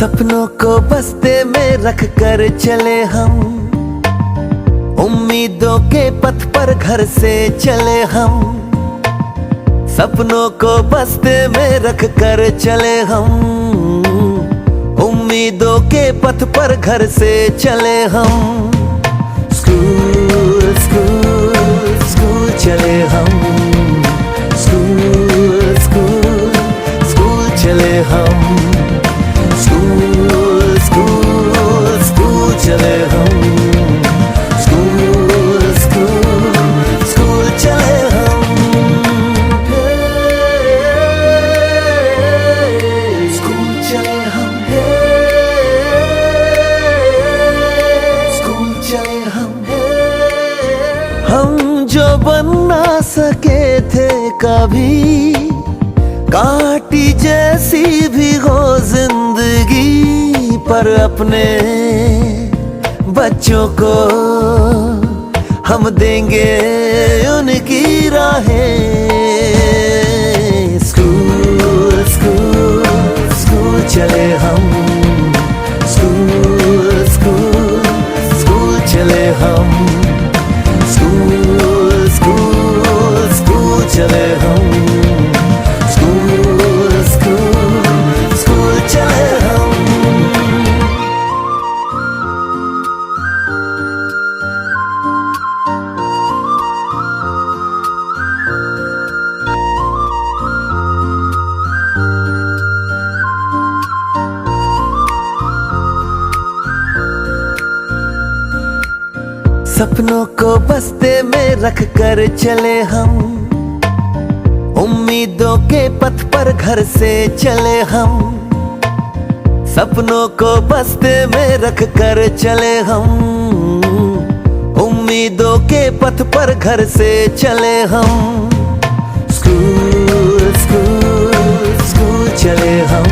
सपनों को बस्ते में रख कर चले हम, उम्मीदों के पथ पर घर से चले हम। सपनों को बस्ते में रख कर चले हम, उम्मीदों के पथ पर घर से चले हम। स्कूल स्कूल स्कूल चले हम, स्कूल स्कूल स्कूल चले हम, स्कूल स्कूल स्कूल चले हम, स्कूल स्कूल स्कूल चले हम। स्कूल चले हम, स्कूल चले हम जो बन ना सके थे कभी, कांटी जैसी भी हो जिंदगी, पर अपने बच्चों को हम देंगे उनकी राहें। स्कूल स्कूल स्कूल चले हम, स्कूल स्कूल स्कूल चले हम, स्कूल स्कूल स्कूल चले हम, स्कूल स्कूल स्कूल चले हम। सपनों को बस्ते में रख कर चले हम, उम्मीदों के पथ पर घर से चले हम। सपनों को बस्ते में रख कर चले हम, उम्मीदों के पथ पर घर से चले हम। स्कूल स्कूल स्कूल चले हम,